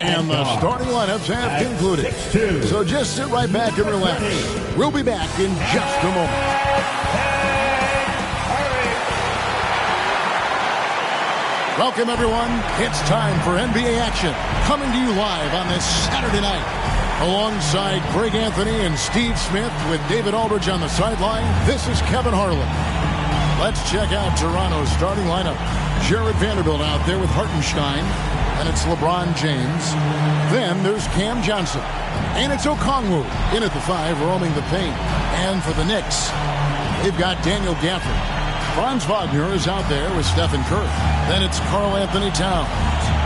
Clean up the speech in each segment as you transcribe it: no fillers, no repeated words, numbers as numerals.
And the starting lineups have concluded. So just sit right back and relax. We'll be back in just a moment. Welcome, everyone. It's time for NBA action. Coming to you live on this Saturday night. Alongside Greg Anthony and Steve Smith with David Aldridge on the sideline, this is Kevin Harlan. Let's check out Toronto's starting lineup. Jared Vanderbilt out there with Hartenstein. And it's LeBron James. Then there's Cam Johnson. And it's Okongwu in at the 5, roaming the paint. And for the Knicks, they've got Daniel Gafford. Franz Wagner is out there with Stephen Curry. Then it's Karl Anthony Towns.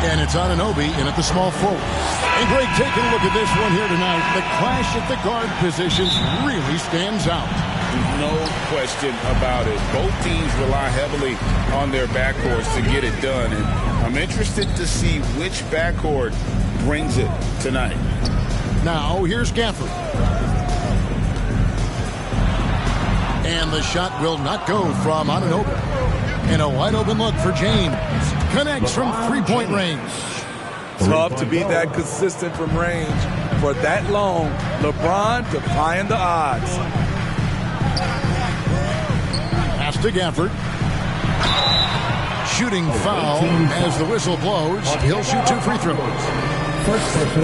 And it's Anunoby in at the small forward. And Greg, taking a look at this one here tonight, the clash at the guard positions really stands out. No question about it. Both teams rely heavily on their backcourts to get it done. And I'm interested to see which backcourt brings it tonight. Now, here's Gafford. And the shot will not go from Anunoby. And a wide open look for James. Connects from three-point range. Tough to be that consistent from range for that long. LeBron defying the odds. Pass to Gafford. Shooting foul as the whistle blows. He'll shoot 2 free throws.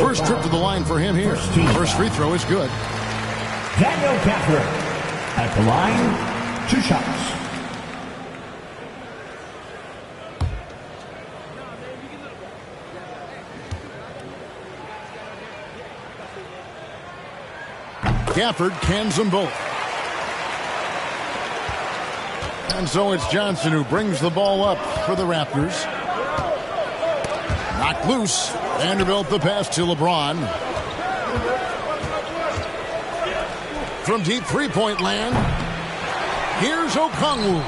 First trip to the line for him here. First free throw is good. Daniel Gafford at the line, 2 shots. Gafford cans them both. And so it's Johnson who brings the ball up for the Raptors. Knocked loose. Vanderbilt the pass to LeBron. From deep three-point land, here's Okongwu.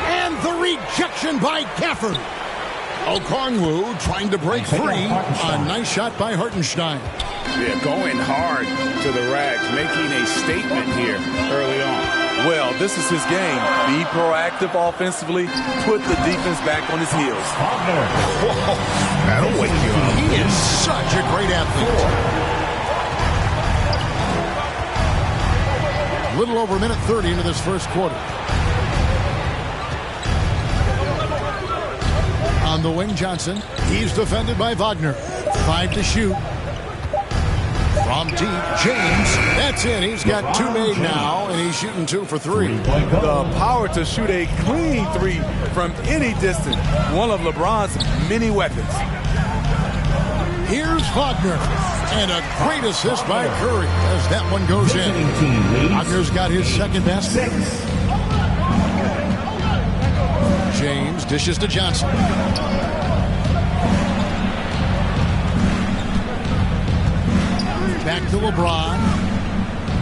And the rejection by Gafford. Okongwu trying to break free. A nice shot by Hartenstein. Yeah, going hard to the rack, making a statement here early on. Well, this is his game. Be proactive offensively. Put the defense back on his heels. That'll wake you up. He is such a great athlete. A little over a minute 30 into this first quarter. On the wing, Johnson. He's defended by Wagner. 5 to shoot. From deep, James, that's it. He's got 2 made now, and he's shooting 2 for 3. The power to shoot a clean 3 from any distance. One of LeBron's many weapons. Here's Wagner, and a great assist by Curry as that one goes in. Wagner's got his second basket. James dishes to Johnson. Back to LeBron.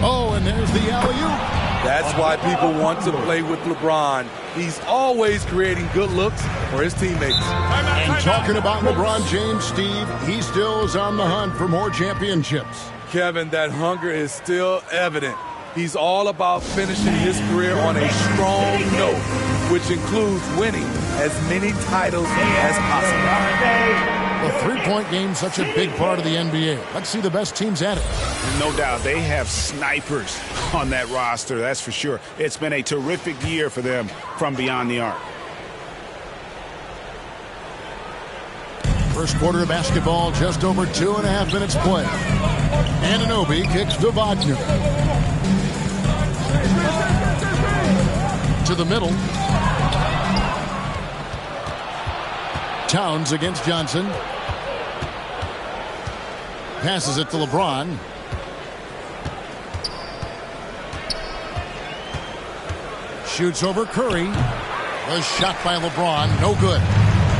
Oh, and there's the alley-oop. That's why people want to play with LeBron. He's always creating good looks for his teammates. And talking about LeBron James, Steve, he still is on the hunt for more championships. Kevin, that hunger is still evident. He's all about finishing his career on a strong note, which includes winning as many titles as possible. The three-point game is such a big part of the NBA. Let's see the best teams at it. No doubt, they have snipers on that roster, that's for sure. It's been a terrific year for them from beyond the arc. First quarter of basketball, just over 2.5 minutes play. Anunoby kicks to Wagner. To the middle. Towns against Johnson. Passes it to LeBron. Shoots over Curry. A shot by LeBron. No good.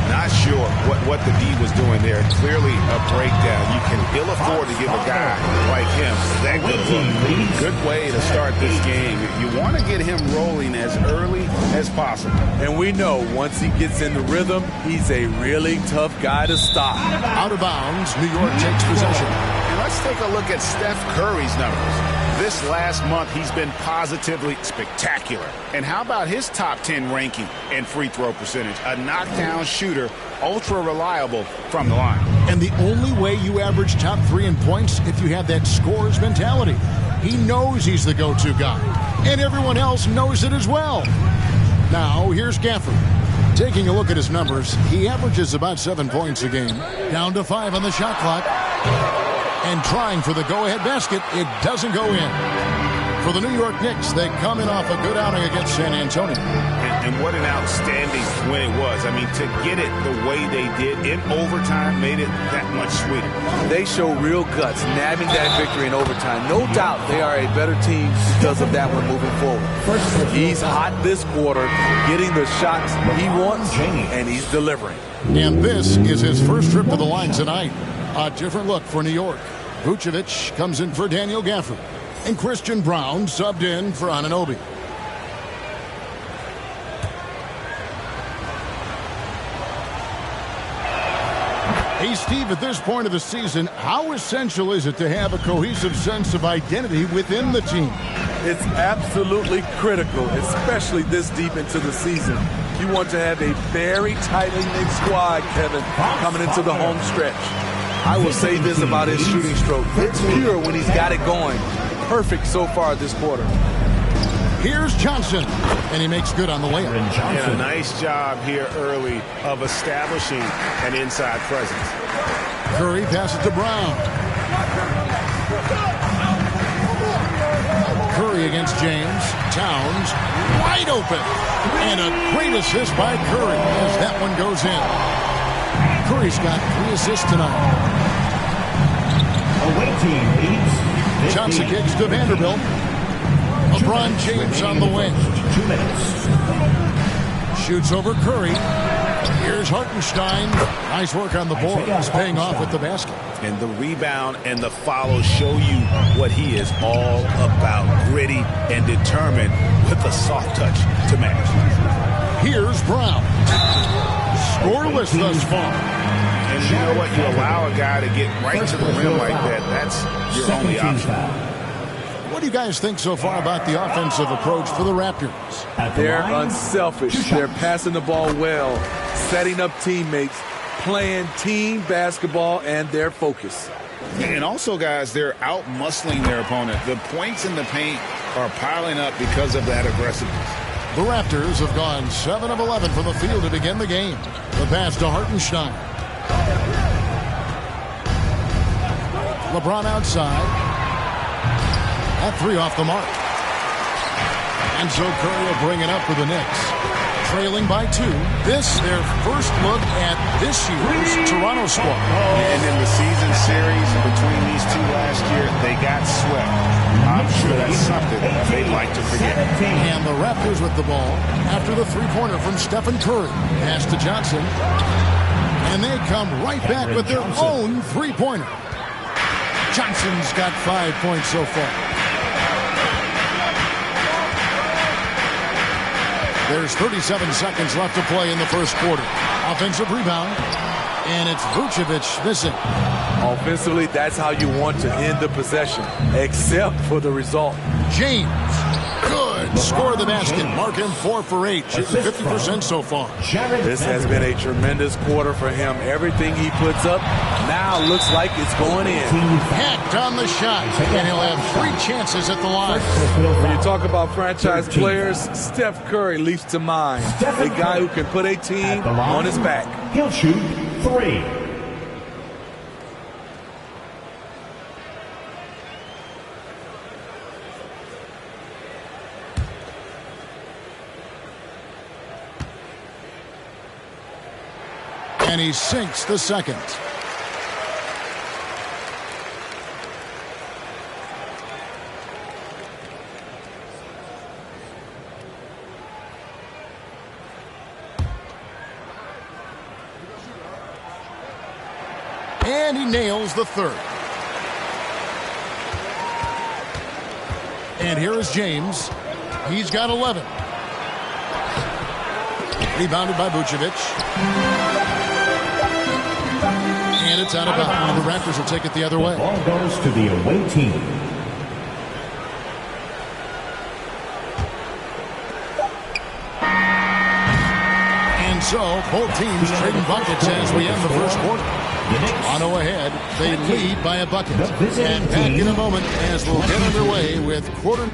Not sure what the D was doing there. Clearly a breakdown. You can ill afford to give a guy like him that good look. Good way to start this game. You want to get him rolling as early as possible. And we know once he gets in the rhythm, he's a really tough guy to stop. Out of bounds, New York takes possession. And let's take a look at Steph Curry's numbers. This last month, he's been positively spectacular. And how about his top 10 ranking and free throw percentage? A knockdown shooter, ultra reliable from the line. And the only way you average top 3 in points if you have that scorer's mentality. He knows he's the go-to guy. And everyone else knows it as well. Now, here's Gafford. Taking a look at his numbers, he averages about 7 points a game. Down to 5 on the shot clock. And trying for the go-ahead basket, it doesn't go in. For the New York Knicks, they come in off a good outing against San Antonio. And what an outstanding win it was. I mean, to get it the way they did in overtime made it that much sweeter. They show real guts, nabbing that victory in overtime. No doubt they are a better team because of that one moving forward. He's hot this quarter, getting the shots he wants, and he's delivering. And this is his first trip to the line tonight. A different look for New York. Vucevic comes in for Daniel Gafford. And Christian Brown subbed in for Anunoby. Hey, Steve, at this point of the season, how essential is it to have a cohesive sense of identity within the team? It's absolutely critical, especially this deep into the season. You want to have a very tightly knit squad, Kevin, coming into the home stretch. I will say this about his shooting stroke. It's pure when he's got it going. Perfect so far this quarter. Here's Johnson, and he makes good on the layup. And a nice job here early of establishing an inside presence. Curry passes to Brown. Curry against James. Towns wide open. And a great assist by Curry as that one goes in. Curry's got 3 assists tonight. Away team leads. Johnson kicks to Vanderbilt. LeBron James on the wing. 2 minutes. Shoots over Curry. Here's Hartenstein. Nice work on the boards, paying off with the basket. And the rebound and the follow show you what he is all about. Gritty and determined with a soft touch to match. Here's Brown. Scoreless thus far. And you know what? You allow a guy to get right to the rim like that. That's your only option. What do you guys think so far about the offensive approach for the Raptors? They're unselfish. They're passing the ball well, setting up teammates, playing team basketball, and their focus. And also, guys, they're out-muscling their opponent. The points in the paint are piling up because of that aggressiveness. The Raptors have gone 7 of 11 from the field to begin the game. The pass to Hartenstein. LeBron outside. That 3 off the mark. And so Curry will bring it up for the Knicks. Trailing by 2. This, their first look at this year's Toronto squad. And in the season series between these two last year, they got swept. I'm sure that's something that they'd like to forget. And the Raptors with the ball after the 3-pointer from Stephen Curry. Pass to Johnson. And they come right back with their own 3-pointer. Johnson's got 5 points so far. There's 37 seconds left to play in the first quarter. Offensive rebound. And it's Vucevic missing. Offensively, that's how you want to end the possession, except for the result. James. Good. Score the basket. Mark him 4 for 8. Shooting 50% so far. This has been a tremendous quarter for him. Everything he puts up now looks like it's going in. Hacked on the shot. And he'll have 3 chances at the line. When you talk about franchise players, Steph Curry leaps to mind. A guy who can put a team on his back. He'll shoot 3. And he sinks the second. And he nails the third. And here is James. He's got 11. Rebounded by Vucevic. And it's out of bounds. The Raptors will take it the other way. The ball goes to the away team. So, both teams trading buckets as we end the first quarter. Toronto ahead. They lead by a bucket. And back in a moment as we'll get underway with quarter.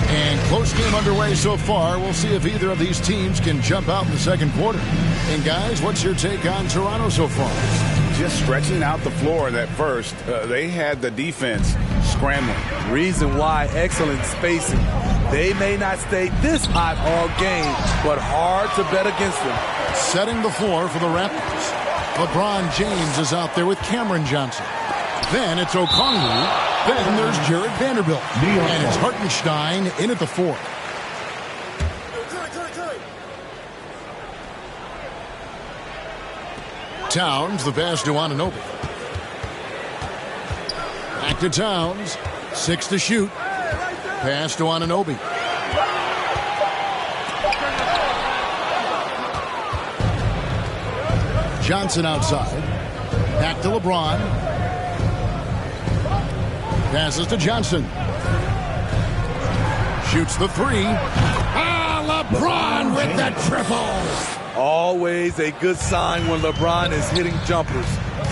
And close game underway so far. We'll see if either of these teams can jump out in the second quarter. And guys, what's your take on Toronto so far? Just stretching out the floor in that first. They had the defense scrambling. Reason why, excellent spacing. They may not stay this hot all game, but hard to bet against them. Setting the floor for the Raptors. LeBron James is out there with Cameron Johnson. Then it's Okongwu. Then there's Jared Vanderbilt. And it's Hartenstein in at the 4. Towns, the pass to Anunoby. Back to Towns. 6 to shoot. Pass to Anunoby. Johnson outside. Back to LeBron. Passes to Johnson. Shoots the 3. LeBron with the triple. Always a good sign when LeBron is hitting jumpers.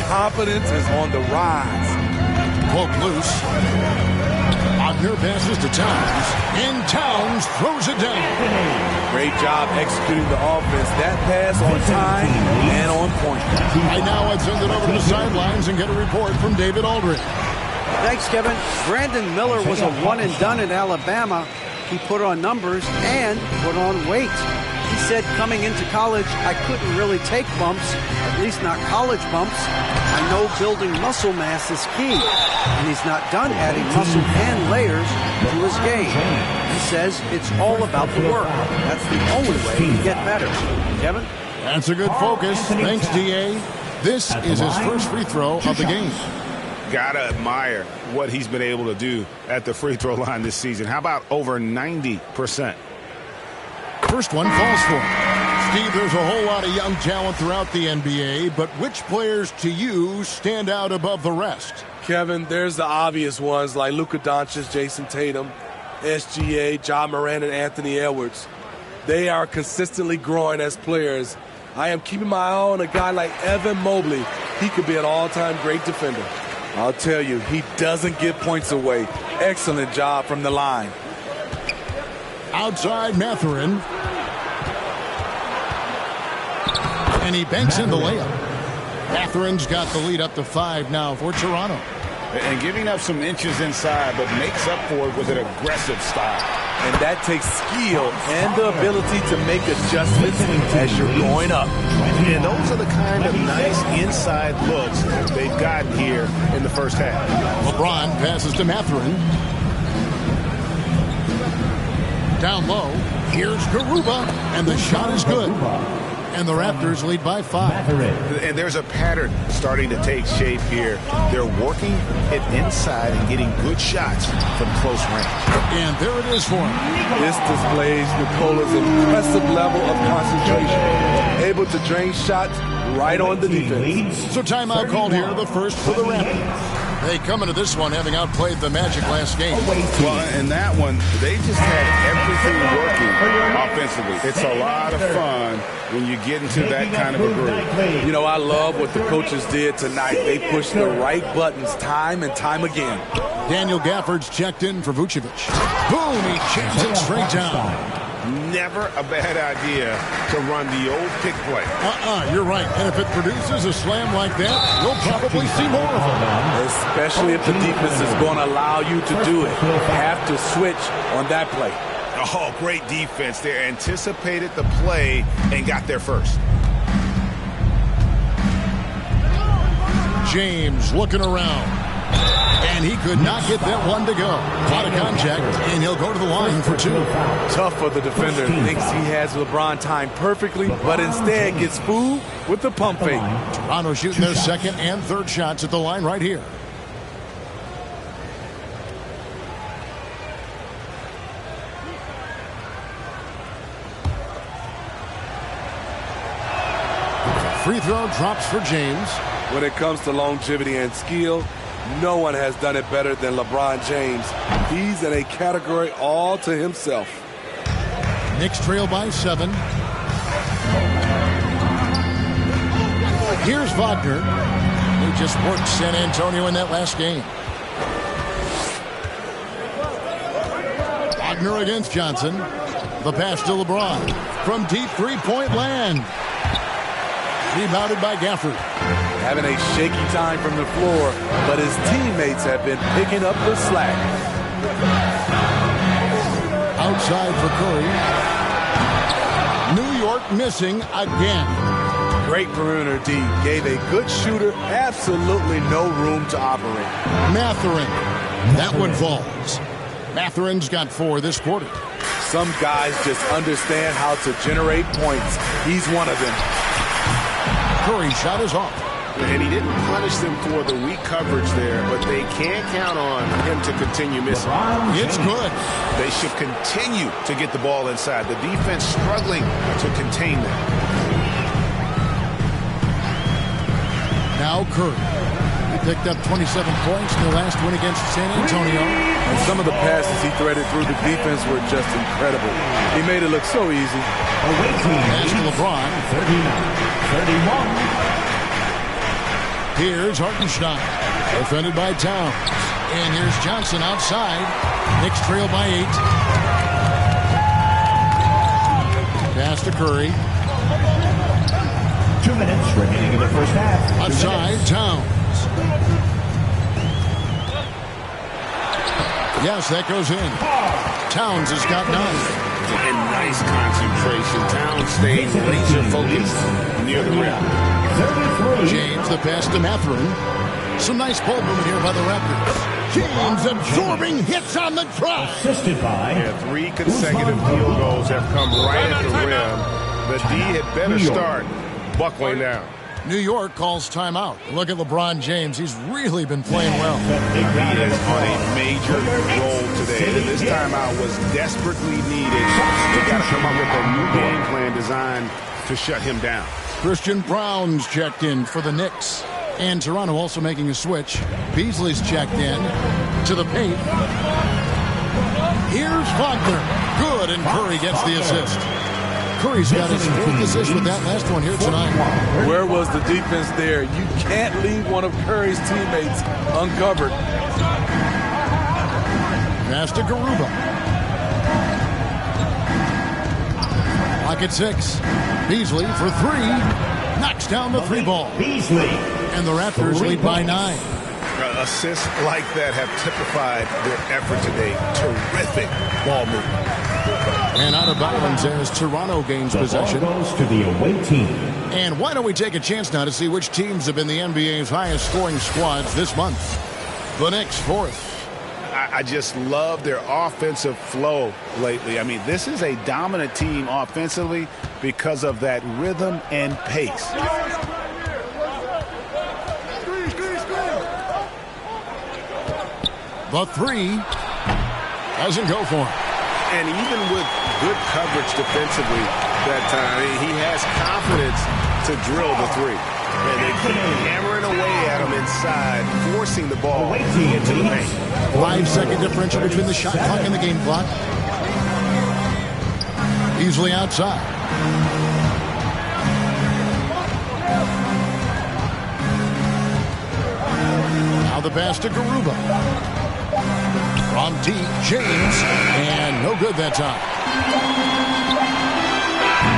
Confidence is on the rise. Poke loose. Wagner passes to Towns. And Towns throws it down. Great job executing the offense. That pass on time and on point. Right now, I'd send it over to the sidelines and get a report from David Aldridge. Thanks, Kevin. Brandon Miller was a one-and-done in Alabama. He put on numbers and put on weight. He said coming into college, I couldn't really take bumps, at least not college bumps. I know building muscle mass is key, and he's not done adding muscle and layers to his game. He says it's all about the work. That's the only way to get better. Kevin? That's a good focus. Thanks, D.A. This is his first free throw of the game. Gotta admire what he's been able to do at the free throw line this season. How about over 90%? First one falls for him. Steve, there's a whole lot of young talent throughout the NBA, but which players to you stand out above the rest? Kevin, there's the obvious ones like Luka Doncic, Jason Tatum, SGA, Ja Morant, and Anthony Edwards. They are consistently growing as players. I am keeping my eye on a guy like Evan Mobley. He could be an all-time great defender. I'll tell you, he doesn't give points away. Excellent job from the line. Outside Mathurin. And he banks in the layup. Mathurin's got the lead up to 5 now for Toronto. And giving up some inches inside, but makes up for it with an aggressive style. And that takes skill and the ability to make adjustments as you're going up. And those are the kind of nice inside looks they've gotten here in the first half. LeBron passes to Mathurin. Down low, here's Garuba, and the shot is good. And the Raptors lead by 5. And there's a pattern starting to take shape here. They're working it inside and getting good shots from close range. And there it is for him. This displays Nicola's impressive level of concentration. Able to drain shots right on the defense. So timeout called here, the first for the Raptors. They come into this one having outplayed the Magic last game. Well, in that one, they just had everything working offensively. It's a lot of fun when you get into that kind of a groove. You know, I love what the coaches did tonight. They pushed the right buttons time and time again. Daniel Gafford's checked in for Vucevic. Boom, he checks it straight down. Never a bad idea to run the old pick play. You're right. And if it produces a slam like that, we'll probably see more of them. Especially if the defense is going to allow you to do it. Have to switch on that play. Oh, great defense. They anticipated the play and got there first. James looking around. And he could not get that one to go. A lot of contact, and he'll go to the line for 2. Tough for the defender. Thinks he has LeBron timed perfectly, but instead gets fooled with the pump fake. Toronto shooting their second and third shots at the line right here. Free throw drops for James. When it comes to longevity and skill, No one has done it better than LeBron James. He's in a category all to himself. Knicks trail by 7. Here's Wagner. He just worked San Antonio in that last game. Wagner against Johnson. The pass to LeBron. From deep three-point land. Rebounded by Gafford. Having a shaky time from the floor, but his teammates have been picking up the slack. Outside for Curry. New York missing again. Great perimeter D. Gave a good shooter absolutely no room to operate. Mathurin. That one falls. Mathurin's got 4 this quarter. Some guys just understand how to generate points. He's one of them. Curry shot is off. And he didn't punish them for the weak coverage there, but they can't count on him to continue missing. It's good. They should continue to get the ball inside. The defense struggling to contain them. Now Curry. He picked up 27 points in the last win against San Antonio. And some of the passes he threaded through the defense were just incredible. He made it look so easy. Pass to LeBron. 31. Here's Hartenstein, defended by Towns. And here's Johnson outside. Knicks trail by 8. Pass to Curry. 2 minutes remaining in the first half. Outside, Towns. Yes, that goes in. Towns has got 9. And nice concentration. Towns staying laser focused near the rim. 33. James, the pass to Mathurin. Some nice ball movement here by the Raptors. James absorbing hits on the drive. Assisted by 3 consecutive field goals have come right at the rim. The D had better start buckling down. New York calls timeout. Look at LeBron James. He's really been playing well. He is on a major role today. And this timeout was desperately needed. They got to come up with a new game plan designed to shut him down. Christian Brown's checked in for the Knicks. And Toronto also making a switch. Beasley's checked in to the paint. Here's Wagner. Good, and Curry gets the assist. Curry's got his 4th assist with that last one here tonight. Where was the defense there? You can't leave one of Curry's teammates uncovered. Pass to Garuba. Clock at 6. Beasley for 3. Knocks down the 3 ball. Beasley. And the Raptors lead by 9. Assists like that have typified their effort today. Terrific ball movement. And out of bounds as Toronto gains possession. Goes to the away team. And why don't we take a chance now to see which teams have been the NBA's highest scoring squads this month. The Knicks 4th. I just love their offensive flow lately. I mean, this is a dominant team offensively because of that rhythm and pace. The 3 doesn't go for him. And even with good coverage defensively that time, he has confidence to drill the 3. And they keep hammering away at him inside, forcing the ball into the paint. 5-second differential between the shot clock and the game clock. Easily outside. Now the pass to Garuba. From deep, James, and no good that time.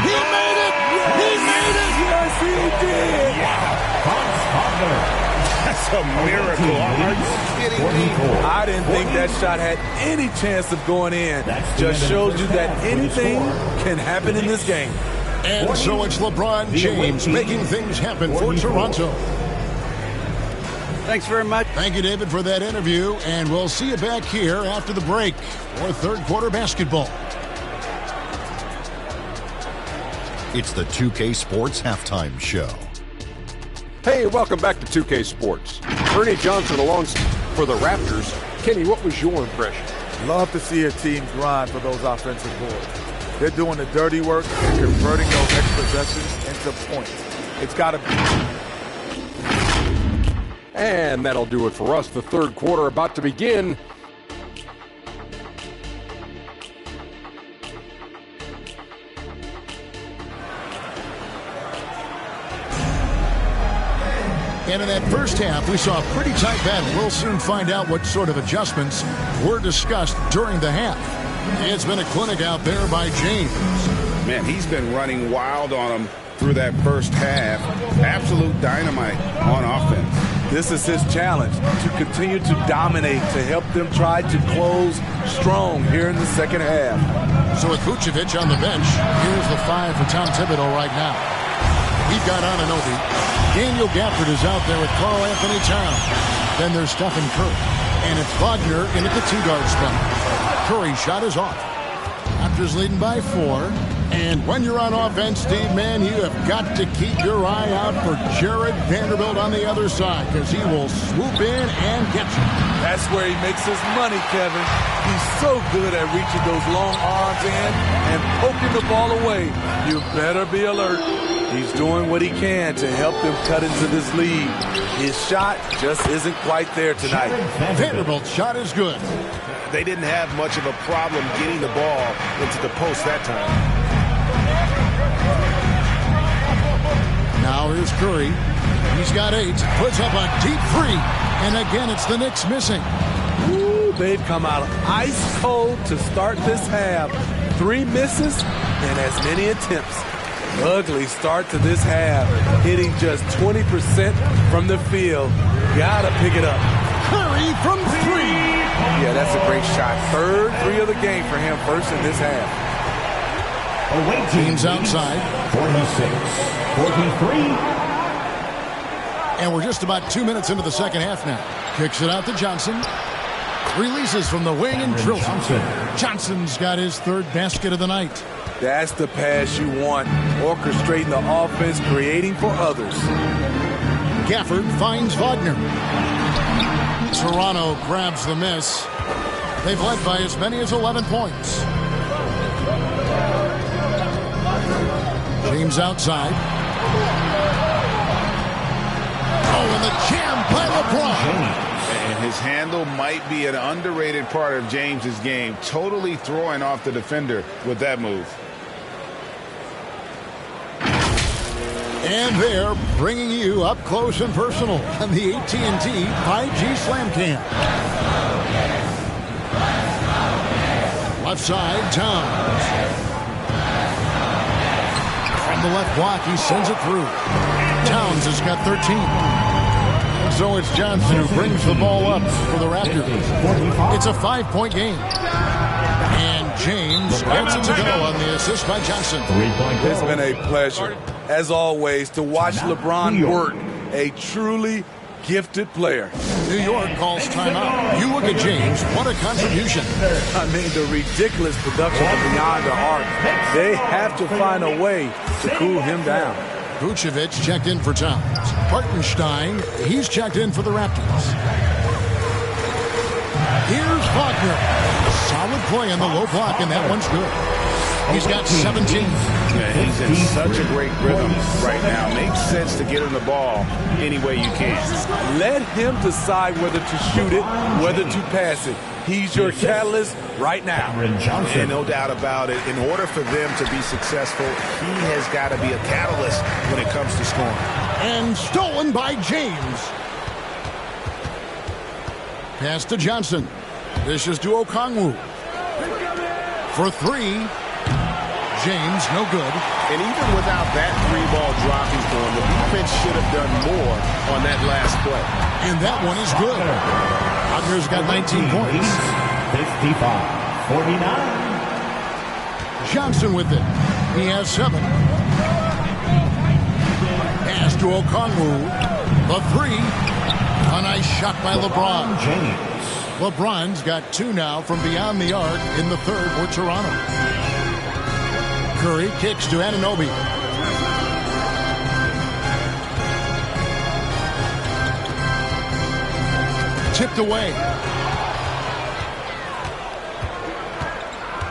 He made it! He made it! Yes, he did! That's a miracle. Are you kidding me? I didn't think that shot had any chance of going in. Just shows you that anything can happen in this game. And so it's LeBron James making things happen for Toronto. Thanks very much. Thank you, David, for that interview, and we'll see you back here after the break for 3rd quarter basketball. It's the 2K Sports Halftime Show. Hey, welcome back to 2K Sports. Ernie Johnson along for the Raptors. Kenny, what was your impression? Love to see a team grind for those offensive boards. They're doing the dirty work and converting those extra possessions into points. It's got to be. And that'll do it for us. The third quarter about to begin. And in that first half, we saw a pretty tight battle. We'll soon find out what sort of adjustments were discussed during the half. It's been a clinic out there by James. Man, he's been running wild on him through that first half. Absolute dynamite on offense. This is his challenge, to continue to dominate, to help them try to close strong here in the second half. So with Vucevic on the bench, here's the 5 for Tom Thibodeau right now. We've got Anunoby. Daniel Gafford is out there with Karl Anthony Towns. Then there's Stephen Curry. And it's Wagner in at the 2-guard spot. Curry's shot is off. Raptors leading by 4. And when you're on offense, Steve, man, you have got to keep your eye out for Jared Vanderbilt on the other side, because he will swoop in and get you. That's where he makes his money, Kevin. He's so good at reaching those long arms in and poking the ball away. You better be alert. He's doing what he can to help them cut into this lead. His shot just isn't quite there tonight. Vanderbilt's shot is good. They didn't have much of a problem getting the ball into the post that time. Now here's Curry. He's got 8. Puts up a deep 3. And again, it's the Knicks missing. Ooh, they've come out ice cold to start this half. 3 misses and as many attempts. Ugly start to this half. Hitting just 20% from the field. Gotta pick it up. Curry from 3. Yeah, that's a great shot. Third 3 of the game for him, first in this half. Teams outside. 46-43. And we're just about 2 minutes into the second half now. Kicks it out to Johnson. Releases from the wing and drills it. Johnson's got his 3rd basket of the night. That's the pass you want. Orchestrating the offense, creating for others. Gafford finds Wagner. Toronto grabs the miss. They've led by as many as 11 points. James outside. Oh, and the jam by LeBron. And his handle might be an underrated part of James's game. Totally throwing off the defender with that move. And they're bringing you up close and personal on the AT&T 5G Slam Cam. Left side, Towns. From the left block, he sends it through. Towns has got 13. So it's Johnson who brings the ball up for the Raptors. It's a 5-point game. And James gets it to go on the assist by Johnson. It's been a pleasure, as always, to watch LeBron work. A truly gifted player. New York calls timeout. You look at James. What a contribution. I mean, the ridiculous production from beyond the arc. They have to find a way to cool him down. Vucevic checked in for Towns. Hartenstein, he's checked in for the Raptors. Here's Wagner. Solid play on the low block, and that one's good. He's got 17. Yeah, he's in such a great rhythm right now. Makes sense to get him the ball any way you can. Let him decide whether to shoot it, whether to pass it. He's your catalyst right now. And no doubt about it, in order for them to be successful, he has got to be a catalyst when it comes to scoring. And stolen by James. Pass to Johnson. This is to Okongwu. For 3. James, no good. And even without that 3-ball drop he's going, the defense should have done more on that last play. And that one is good. Wagner's got 19 points. 55-49. Johnson with it. He has 7. Pass to Okongwu. The 3. A nice shot by LeBron. James. LeBron's got 2 now from beyond the arc in the 3rd for Toronto. Curry kicks to Anunoby. Tipped away.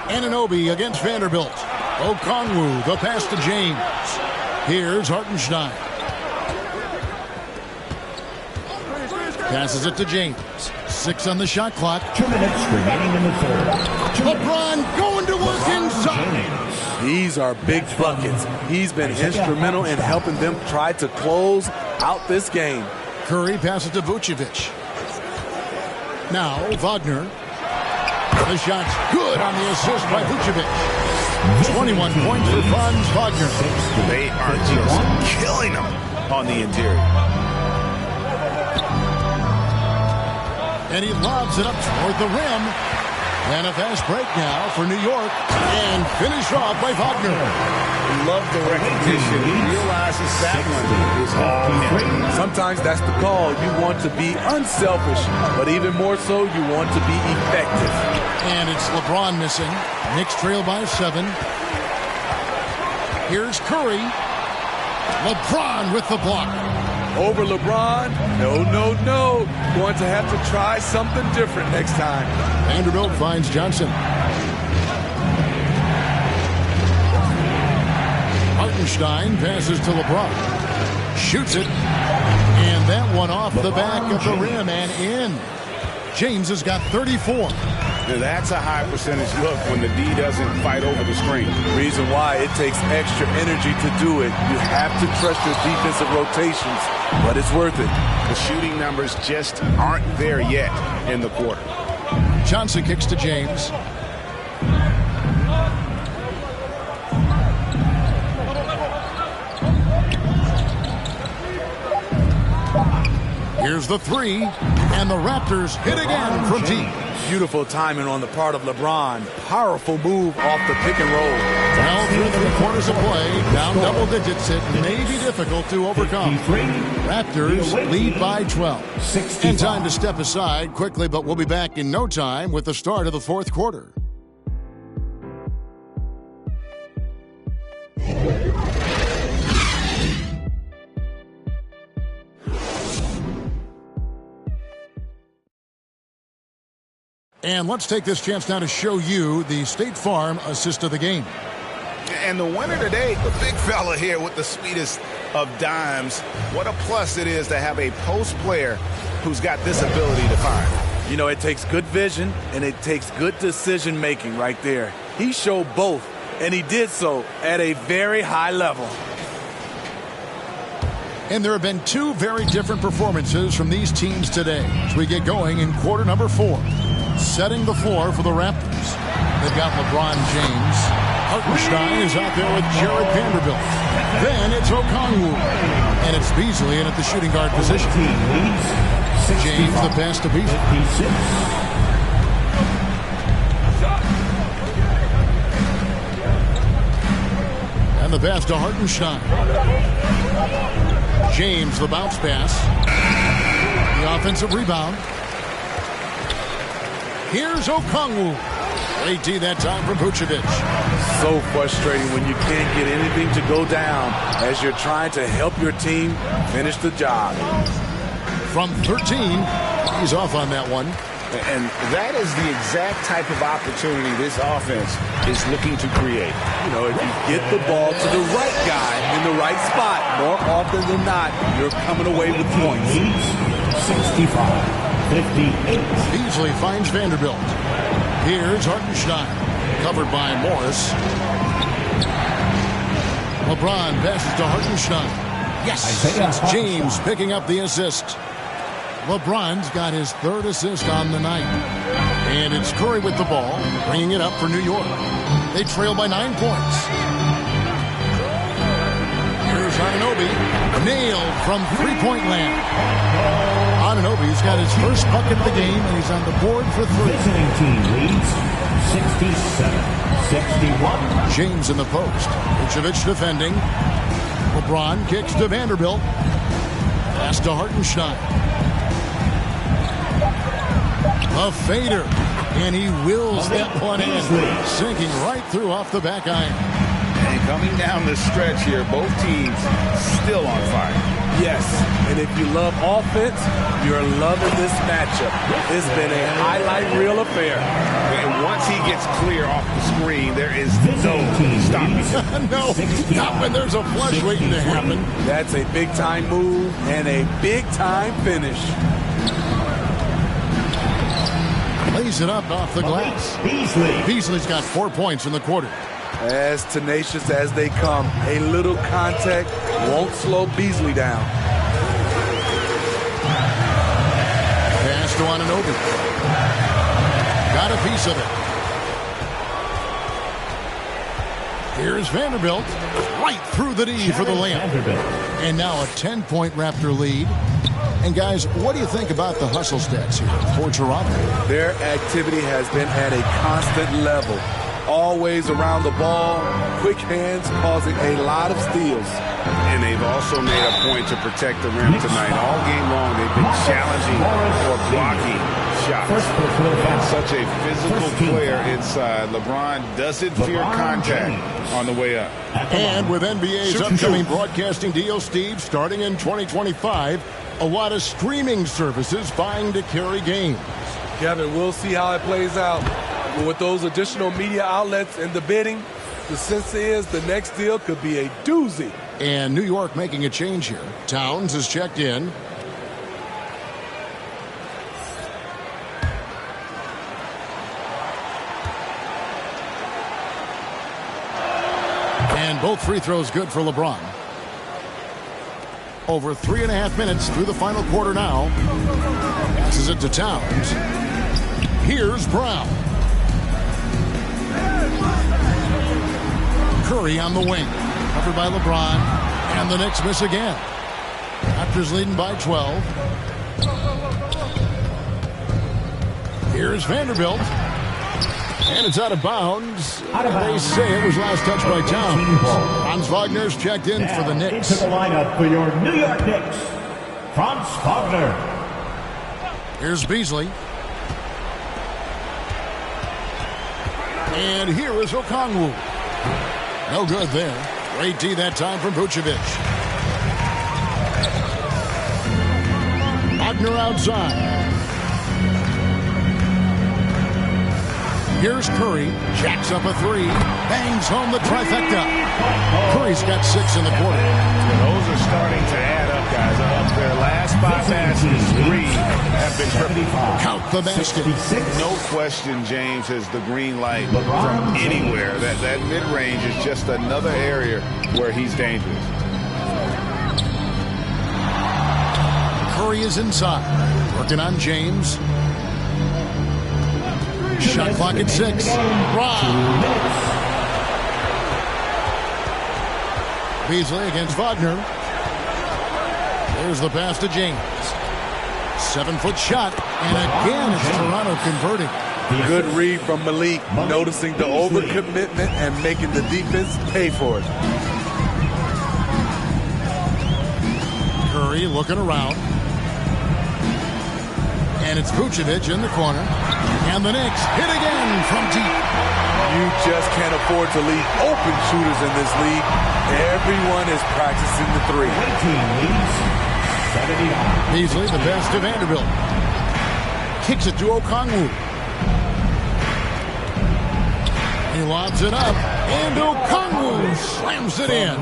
Anunoby against Vanderbilt. Okongwu, the pass to James. Here's Hartenstein. Passes it to James. 6 on the shot clock. 2 minutes remaining in the third. LeBron going to work inside. These are big buckets. He's been instrumental in helping them try to close out this game. Curry passes to Vucevic. Now Wagner. The shot's good on the assist by Vucevic. 21 points for Franz Wagner. They are just killing them on the interior. And he lobs it up toward the rim. And a fast break now for New York. And finished off by Wagner. Love the recognition. He realizes that one is all him. Sometimes that's the call. You want to be unselfish, but even more so, you want to be effective. And it's LeBron missing. Knicks trail by 7. Here's Curry. LeBron with the block. Over LeBron? No, no, no. Going to have to try something different next time. Vanderbilt finds Johnson. Hartenstein passes to LeBron. Shoots it. And that one off the back of the rim and in. James has got 34. Now that's a high percentage look when the D doesn't fight over the screen. Reason why it takes extra energy to do it. You have to trust your defensive rotations, but it's worth it. The shooting numbers just aren't there yet in the quarter. Johnson kicks to James. Here's the 3, and the Raptors hit again from deep. Beautiful timing on the part of LeBron. Powerful move off the pick and roll. Well, through 3 quarters of play, down double digits, it may be difficult to overcome. Raptors lead by 12. And time to step aside quickly, but we'll be back in no time with the start of the 4th quarter. And let's take this chance now to show you the State Farm assist of the game. And the winner today, the big fella here with the sweetest of dimes. What a plus it is to have a post player who's got this ability to find. You know, it takes good vision and it takes good decision making right there. He showed both, and he did so at a very high level. And there have been 2 very different performances from these teams today as we get going in quarter number 4. Setting the floor for the Raptors. They've got LeBron James. Hartenstein is out there with Jared Vanderbilt. Then it's Okongwu. And it's Beasley in at the shooting guard position. James the pass to Beasley. And the pass to Hartenstein. James the bounce pass. The offensive rebound. Here's Okongwu. Great D that time from Vucevic. So frustrating when you can't get anything to go down as you're trying to help your team finish the job. From 13, he's off on that one. And that is the exact type of opportunity this offense is looking to create. You know, if you get the ball to the right guy in the right spot, more often than not, you're coming away with points. 65. 58. Beasley finds Vanderbilt. Here's Hartenstein. Covered by Morris. LeBron passes to Hartenstein. Yes! It's James picking up the assist. LeBron's got his 3rd assist on the night. And it's Curry with the ball, bringing it up for New York. They trail by 9 points. Here's Anunoby. Nailed from 3-point land. Anunoby's got his first bucket of the game, and he's on the board for 3. Visiting team leads 67-61. James in the post. Vucevic defending. LeBron kicks to Vanderbilt. Pass to Hartenstein. A fader. And he wills that one in. Sinking right through off the back iron. And coming down the stretch here, both teams still on fire. Yes, and if you love offense, you're loving this matchup. It's been a highlight reel affair. And once he gets clear off the screen, there is no stopping him. No, not when there's a flush waiting to happen. That's a big-time move and a big-time finish. lays it up off the glass. Beasley's got 4 points in the quarter. As tenacious as they come, a little contact won't slow Beasley down. Pass to Anunoby. Got a piece of it. Here's Vanderbilt. Right through the D for the layup. And now a 10-point Raptor lead. And guys, what do you think about the hustle stats here for Toronto? Their activity has been at a constant level. Always around the ball, quick hands causing a lot of steals. And they've also made a point to protect the rim tonight. All game long, they've been challenging or blocking shots. And such a physical player inside. LeBron doesn't fear contact on the way up. And with NBA's upcoming broadcasting deal, Steve, starting in 2025, a lot of streaming services vying to carry games. Kevin, we'll see how it plays out. But with those additional media outlets in the bidding, the sense is the next deal could be a doozy. And New York making a change here. Towns is checked in. And both free throws good for LeBron. Over 3.5 minutes through the final quarter now. Passes it to Towns. Here's Brown. Curry on the wing. Covered by LeBron. And the Knicks miss again. Raptors leading by 12. Here's Vanderbilt. And it's out of bounds. They say it was last touched by Towns. Franz Wagner's checked in for the Knicks. Into the lineup for your New York Knicks, Franz Wagner. Here's Beasley. And here is Okongwu. No good there. Great D that time from Vucevic. Wagner outside. Here's Curry. Jacks up a three. Bangs home the trifecta. Curry's got 6 in the quarter. Those are starting to add up, guys. Of their last 5 passes, 3 have been triple. Count the basket. No question, James has the green light from anywhere. That mid-range is just another area where he's dangerous. Curry is inside. Working on James. Shot clock at 6. Beasley against Wagner. There's the pass to James. 7-foot shot. And again, it's Toronto converting. Good read from Malik, noticing the overcommitment and making the defense pay for it. Curry looking around. And it's Vucevic in the corner. And the Knicks hit again from deep. You just can't afford to leave open shooters in this league. Everyone is practicing the three. Beasley, the pass to Vanderbilt. Kicks it to Okongwu. He lobs it up. And Okongwu slams it in.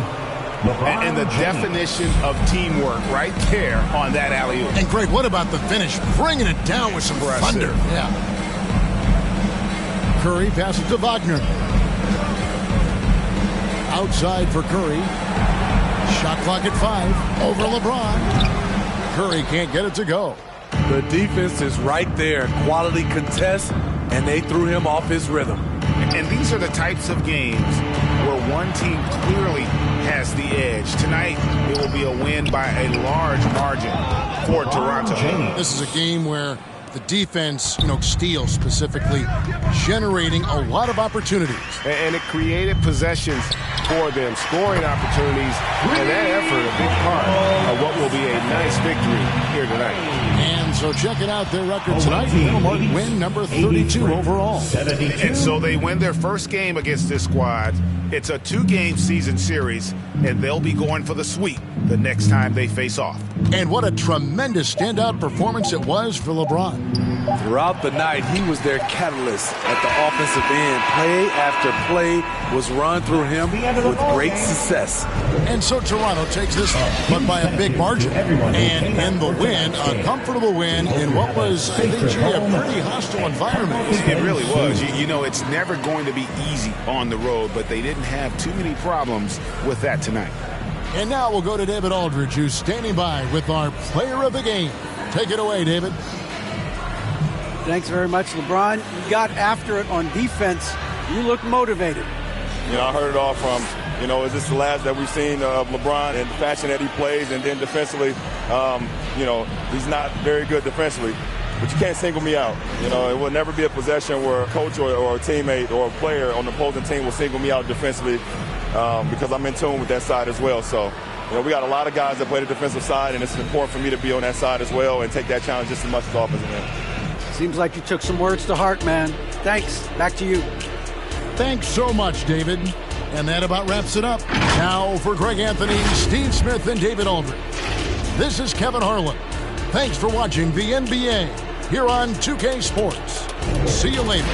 And the definition of teamwork right there on that alley-oop. And Greg, what about the finish? Bringing it down with some thunder. Yeah. Curry passes to Wagner. Outside for Curry. Shot clock at 5. Over LeBron. Curry can't get it to go. The defense is right there. Quality contest, and they threw him off his rhythm. And these are the types of games where one team clearly has the edge. Tonight, it will be a win by a large margin for Toronto. This is a game where the defense, steals specifically, generating a lot of opportunities. And it created possessions for them, scoring opportunities, and that effort a big part of what will be a nice victory here tonight. And so checking out their record tonight, they'll mark win number 32 overall. And so they win their first game against this squad. It's a 2-game season series, and they'll be going for the sweep the next time they face off. And what a tremendous standout performance it was for LeBron. Throughout the night, he was their catalyst at the offensive end. Play after play was run through him with great success. And so Toronto takes this, but by a big margin. And in the win, a comfortable win in what was, I think, a pretty hostile environment. It really was. You know, it's never going to be easy on the road, but they didn't have too many problems with that tonight. And now we'll go to David Aldridge, who's standing by with our player of the game. Take it away, David. Thanks very much, LeBron. You got after it on defense. You look motivated. You know, I heard it all from, you know, is this the last that we've seen of LeBron and the fashion that he plays? And then defensively, you know, he's not very good defensively. But you can't single me out. You know, it will never be a possession where a coach or a teammate or a player on the opposing team will single me out defensively because I'm in tune with that side as well. So, you know, we got a lot of guys that play the defensive side, and it's important for me to be on that side as well and take that challenge just as much as offensive end. Seems like you took some words to heart, man. Thanks. Back to you. Thanks so much, David. And that about wraps it up. Now for Greg Anthony, Steve Smith, and David Aldridge. This is Kevin Harlan. Thanks for watching the NBA here on 2K Sports. See you later.